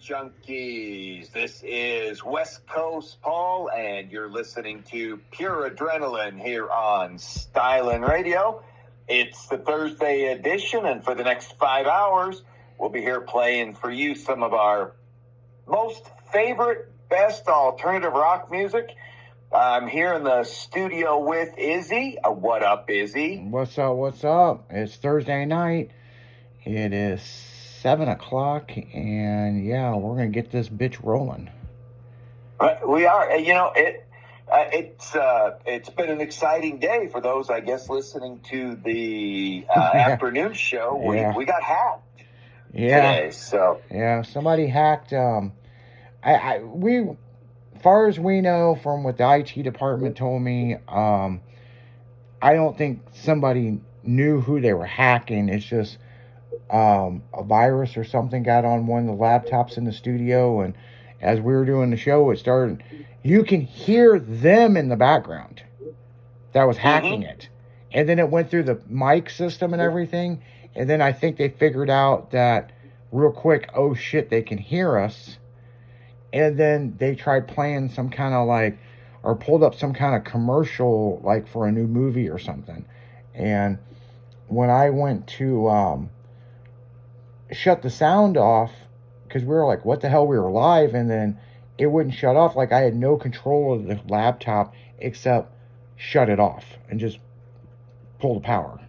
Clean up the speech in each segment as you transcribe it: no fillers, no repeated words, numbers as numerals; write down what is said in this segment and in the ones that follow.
junkies. This is West Coast Paul, and you're listening to Pure Adrenaline here on Stylin' Radio. It's the Thursday edition, and for the next 5 hours, we'll be here playing for you some of our most favorite, best alternative rock music. I'm here in the studio with Izzy. What up, Izzy? What's up? It's Thursday night. It is 7 o'clock, and yeah, we're gonna get this bitch rolling. We are. It's been an exciting day for those, I guess, listening to the afternoon show. We got hacked today. So yeah, somebody hacked. As far as we know, from what the IT department told me, I don't think somebody knew who they were hacking. It's just a virus or something got on one of the laptops in the studio, and as we were doing the show, it started. You can hear them in the background that was hacking it, and then it went through the mic system and everything, and then I think they figured out that real quick, oh shit, they can hear us, and then they tried playing some kind of or pulled up some kind of commercial for a new movie or something, and when I went to shut the sound off, because we were like, what the hell, we were live, and then it wouldn't shut off. I had no control of the laptop except shut it off and just pull the power.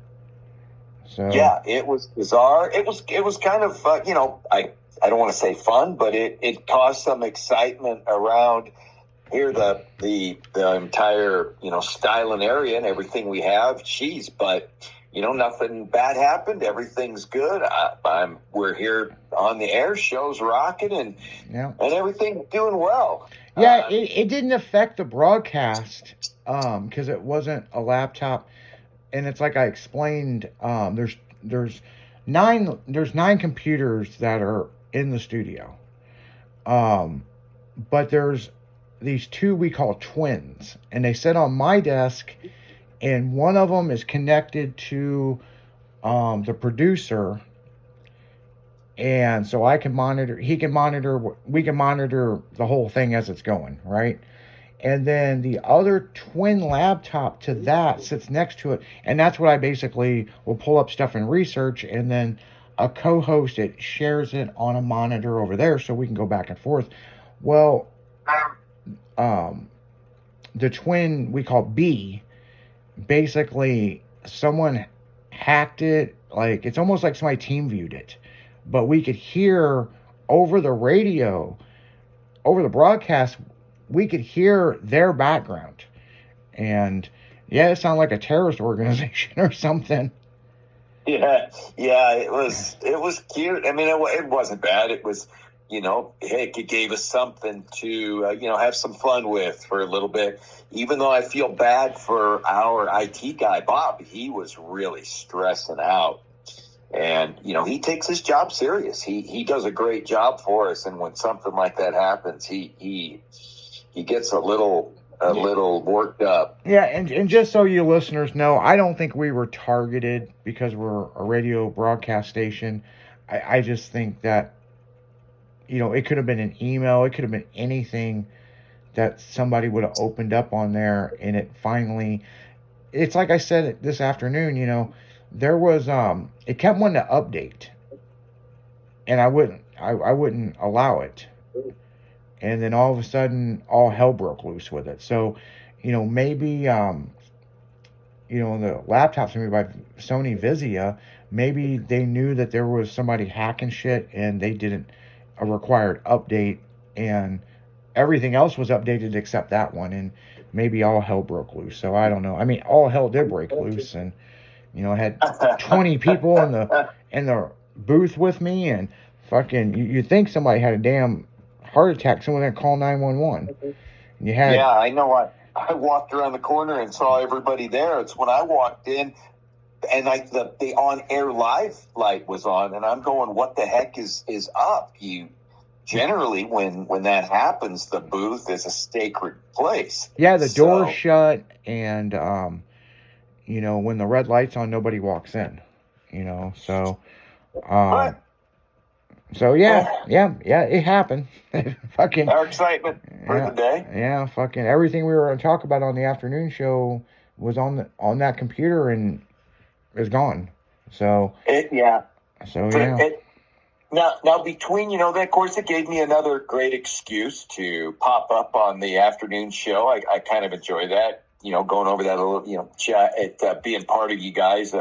So yeah, it was bizarre. It was kind of I don't want to say fun, but it caused some excitement around here, the entire Stylin' area and everything we have. Jeez, but nothing bad happened. Everything's good. We're here on the air. Show's rocking, and everything's doing well. Yeah, it didn't affect the broadcast because it wasn't a laptop, and it's like I explained. There's 9 computers that are in the studio, but there's these 2 we call twins, and they sit on my desk. And one of them is connected to the producer, and so I can monitor. We can monitor the whole thing as it's going, right? And then the other twin laptop to that sits next to it, and that's what I basically will pull up stuff and research, and then a co-host it shares it on a monitor over there, so we can go back and forth. Well, the twin we call B. Basically, someone hacked it. It's almost like somebody team viewed it, but we could hear over the radio, over the broadcast, we could hear their background, and it sounded like a terrorist organization or something. Yeah, it was cute. I mean, it wasn't bad. It was, it gave us something to, have some fun with for a little bit. Even though I feel bad for our IT guy, Bob, he was really stressing out. And, he takes his job serious. He does a great job for us. And when something like that happens, he gets a little worked up. Yeah, and just so you listeners know, I don't think we were targeted because we're a radio broadcast station. I just think that, it could have been an email. It could have been anything that somebody would have opened up on there, and it finally, it's like I said this afternoon, there was, it kept wanting to update, and I wouldn't allow it. And then all of a sudden, all hell broke loose with it. So, maybe, the laptops made by Sony Vizia, maybe they knew that there was somebody hacking shit, and they didn't a required update, and everything else was updated except that one, and maybe all hell broke loose. So I don't know. I mean, all hell did break loose, and I had 20 people in the booth with me, and fucking you think somebody had a damn heart attack, someone that called 911. Yeah, I know. I walked around the corner and saw everybody there. It's when I walked in, and the on-air live light was on, and I'm going, what the heck is up? You generally, when that happens, the booth is a sacred place. Yeah, the door's shut, and when the red light's on, nobody walks in. So but So yeah, it happened. Fucking Our excitement for the day. yeah, fucking everything we were going to talk about on the afternoon show was on that computer and is gone. So Yeah. So yeah. Now between, that, of course, it gave me another great excuse to pop up on the afternoon show. I kind of enjoy that, going over that a little, chat, being part of you guys.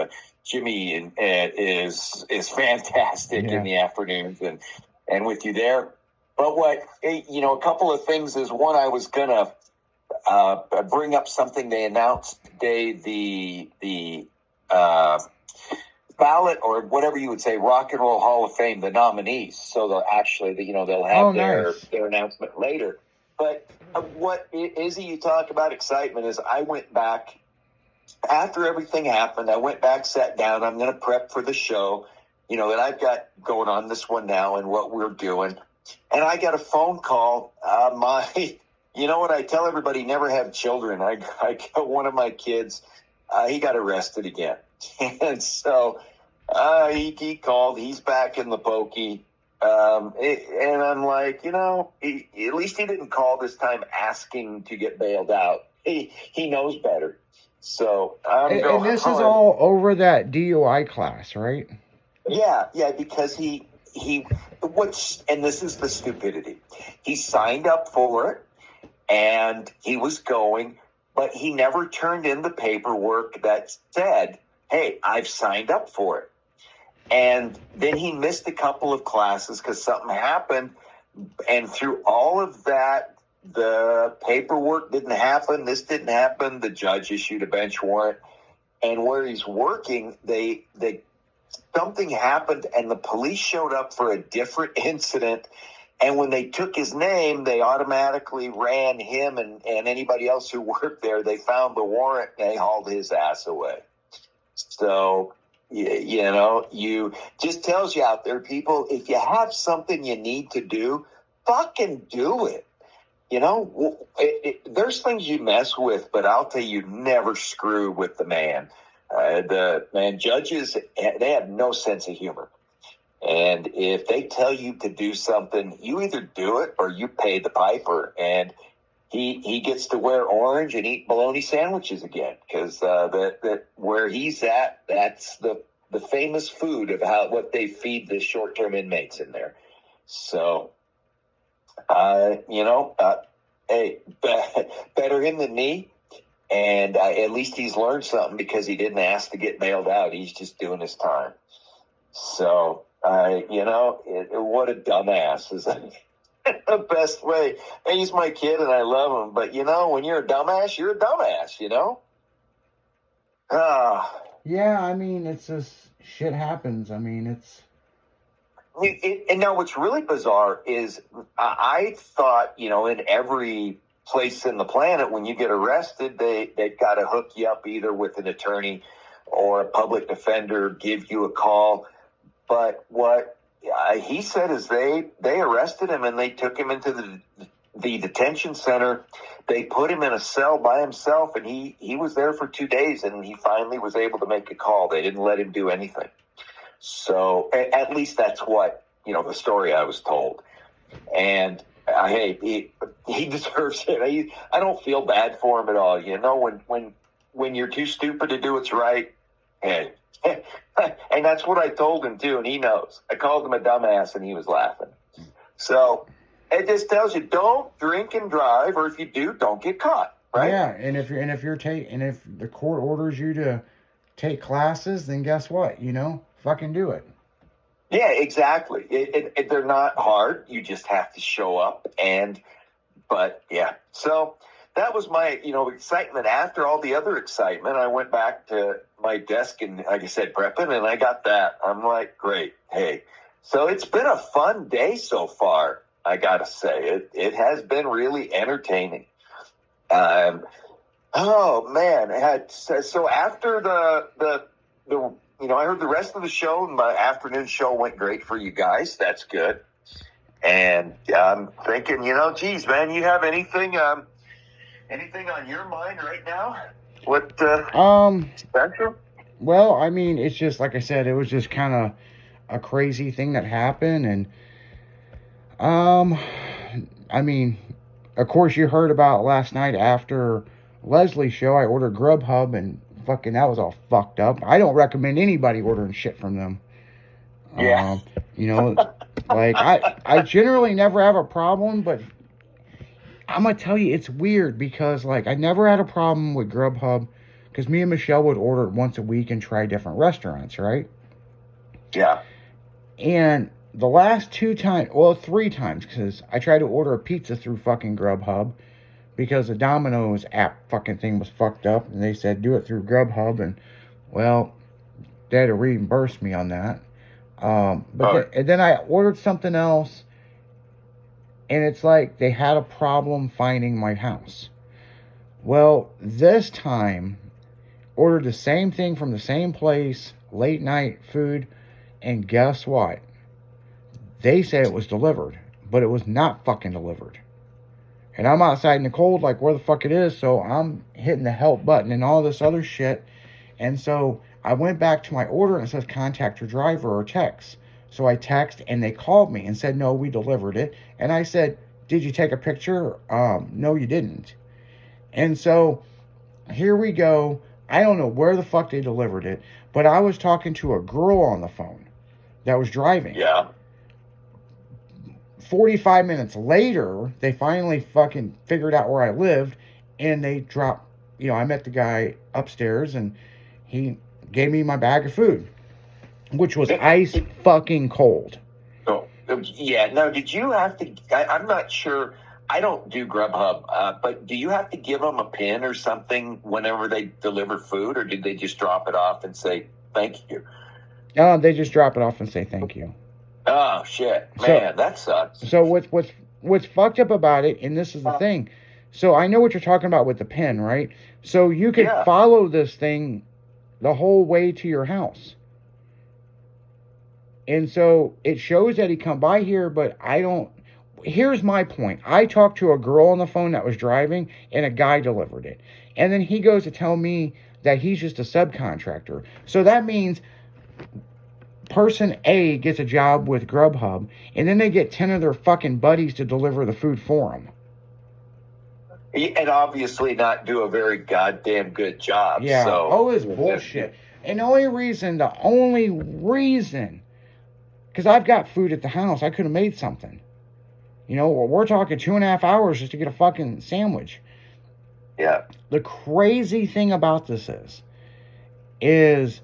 Jimmy is fantastic in the afternoons and with you there. But a couple of things is, one, I was gonna bring up something they announced today, the ballot, or whatever you would say, Rock and Roll Hall of Fame, the nominees. So they'll actually, they'll have their announcement later. But what Izzy, you talk about excitement, is I went back after everything happened. I went back, sat down. I'm going to prep for the show, that I've got going on this one now and what we're doing. And I got a phone call. You know what? I tell everybody, never have children. I got one of my kids. He got arrested again. And so he called. He's back in the pokey. And I'm like, at least he didn't call this time asking to get bailed out. He knows better. So and this is all over that DUI class, right? Yeah, because and this is the stupidity. He signed up for it and he was going, but he never turned in the paperwork that said, hey, I've signed up for it. And then he missed a couple of classes because something happened. And through all of that, the paperwork didn't happen. This didn't happen. The judge issued a bench warrant. And where he's working, something happened and the police showed up for a different incident. And when they took his name, they automatically ran him and anybody else who worked there. They found the warrant and they hauled his ass away. So, you just tells you out there, people, if you have something you need to do, fucking do it. There's things you mess with, but I'll tell you, never screw with the man. Judges, they have no sense of humor. And if they tell you to do something, you either do it or you pay the piper. And he gets to wear orange and eat bologna sandwiches again, because that where he's at, that's the famous food of what they feed the short-term inmates in there. So, hey, better him than me. And at least he's learned something, because he didn't ask to get bailed out. He's just doing his time. So, what a dumbass is the best way. And he's my kid and I love him. But, when you're a dumbass, you're a dumbass, Yeah, I mean, it's just, shit happens. I mean, it's... And now what's really bizarre is I thought, in every place in the planet, when you get arrested, they've got to hook you up either with an attorney or a public defender, give you a call. But what he said is they arrested him and they took him into the detention center. They put him in a cell by himself, and he was there for 2 days, and he finally was able to make a call. They didn't let him do anything. So at least that's what, the story I was told. And hey, he deserves it. I don't feel bad for him at all. When you're too stupid to do what's right, hey. And that's what I told him too, and he knows. I called him a dumbass, and he was laughing. So it just tells you, don't drink and drive, or if you do, don't get caught. Right? Yeah, and if the court orders you to take classes, then guess what? Fucking do it. Yeah, exactly. They're not hard. You just have to show up. But yeah, so that was my, excitement. After all the other excitement, I went back to my desk and, like I said, prepping, and I got that. I'm like, great. Hey, so it's been a fun day so far. I gotta say, it has been really entertaining. Oh man, so after the I heard the rest of the show, and my afternoon show went great for you guys. That's good. And I'm thinking, geez, man, you have anything on your mind right now? What special? Well, I mean, it's just like I said, it was just kind of a crazy thing that happened. And I mean, of course you heard about last night after Leslie's show. I ordered Grubhub, and fucking that was all fucked up. I don't recommend anybody ordering shit from them. Yeah. You know, like I generally never have a problem, but I'm gonna tell you it's weird because like I never had a problem with Grubhub because me and Michelle would order it once a week and try different restaurants, right? Yeah. And the last 2 times, well, 3 times, because I tried to order a pizza through fucking Grubhub because the Domino's app fucking thing was fucked up, and they said do it through Grubhub, and well, they had to reimburse me on that. And then I ordered something else, and it's like they had a problem finding my house. Well, this time, ordered the same thing from the same place, late night food, and guess what? They said it was delivered, but it was not fucking delivered. And I'm outside in the cold, like where the fuck it is, so I'm hitting the help button and all this other shit. And so I went back to my order and it says contact your driver or text. So I text and they called me and said, no, we delivered it. And I said, did you take a picture? No, you didn't. And so here we go. I don't know where the fuck they delivered it, but I was talking to a girl on the phone that was driving. Yeah. 45 minutes later, they finally fucking figured out where I lived, and they dropped, I met the guy upstairs, and he gave me my bag of food, which was ice fucking cold. Oh, yeah. Now, did you have to, I'm not sure, I don't do Grubhub, but do you have to give them a pin or something whenever they deliver food, or did they just drop it off and say, thank you? They just drop it off and say thank you. Oh, shit. Man, that sucks. So what's fucked up about it, and this is the thing, so I know what you're talking about with the pin, right? So you can follow this thing the whole way to your house. And so it shows that he come by here, but I don't. Here's my point. I talked to a girl on the phone that was driving, and a guy delivered it. And then he goes to tell me that he's just a subcontractor. So that means person A gets a job with Grubhub, and then they get 10 of their fucking buddies to deliver the food for them. And obviously not do a very goddamn good job. Yeah, so. all this bullshit. And the only reason, because I've got food at the house, I could have made something. We're talking 2.5 hours just to get a fucking sandwich. Yeah. The crazy thing about this is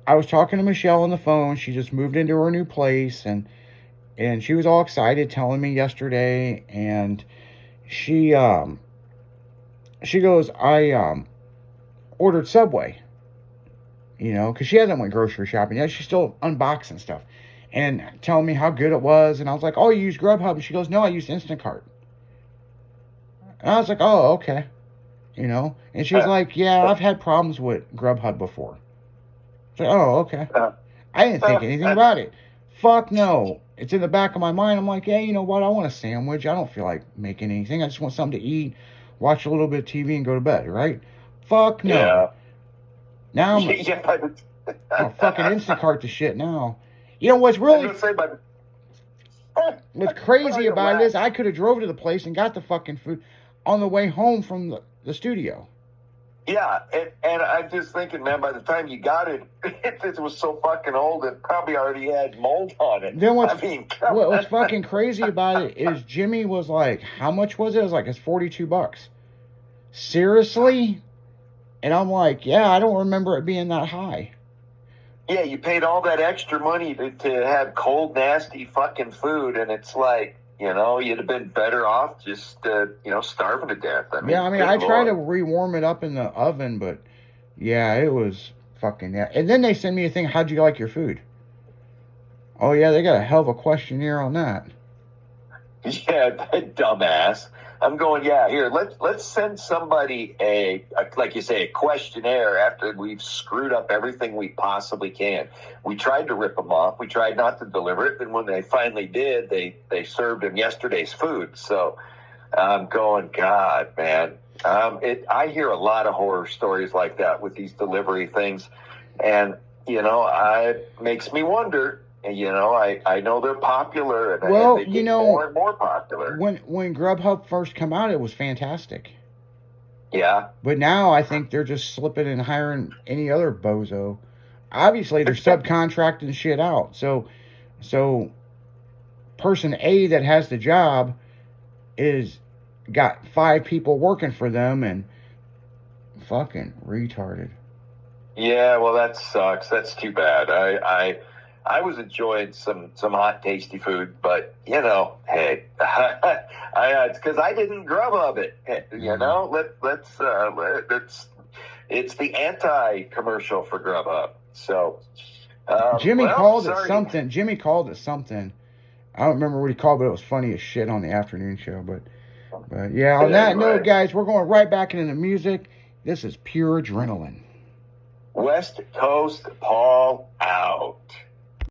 I was talking to Michelle on the phone. She just moved into her new place, and she was all excited telling me yesterday, and she goes, I ordered Subway, because she hasn't went grocery shopping yet. She's still unboxing stuff and telling me how good it was, and I was like, oh, you use Grubhub? And she goes, no, I use Instacart. And I was like, oh, okay. And she was like, yeah, I've had problems with Grubhub before. So, oh, okay. I didn't think anything about it. Fuck no. It's in the back of my mind. I'm like, yeah, you know what? I want a sandwich. I don't feel like making anything. I just want something to eat, watch a little bit of TV, and go to bed, right? Fuck no. Yeah. Now I'm fucking Instacart the shit now. What's really... What's crazy about it is I could have drove to the place and got the fucking food on the way home from the studio. Yeah, and I'm just thinking, man, by the time you got it, it was so fucking old, it probably already had mold on it. Then what's fucking crazy about it is Jimmy was like, how much was it? It was like, it's $42. Seriously? And I'm like, yeah, I don't remember it being that high. Yeah, you paid all that extra money to have cold, nasty fucking food, and it's like, you'd have been better off just, starving to death. I tried to rewarm it up in the oven, but yeah, it was fucking, yeah. And then they send me a thing, how'd you like your food? Oh yeah, they got a hell of a questionnaire on that. Yeah, that dumbass. I'm going, yeah, here, let's send somebody like you say, a questionnaire after we've screwed up everything we possibly can. We tried to rip them off. We tried not to deliver it. And when they finally did, they served them yesterday's food. So I'm going, God, man. I hear a lot of horror stories like that with these delivery things. And, it makes me wonder, You know, I know they're popular, and, Well, they get more and more popular. When Grubhub first came out, it was fantastic. Yeah. But now I think they're just slipping and hiring any other bozo. Obviously, they're subcontracting shit out. So person A that has the job is got 5 people working for them and fucking retarded. Yeah, well, that sucks. That's too bad. I was enjoying some hot, tasty food, but you know, hey, it's because I didn't Grubhub it. You know, it's the anti-commercial for Grubhub. So Jimmy called it something. Jimmy called it something. I don't remember what he called, but it was funny as shit on the afternoon show. But yeah, on that note, guys, we're going right back into the music. This is pure adrenaline. West Coast Paul out.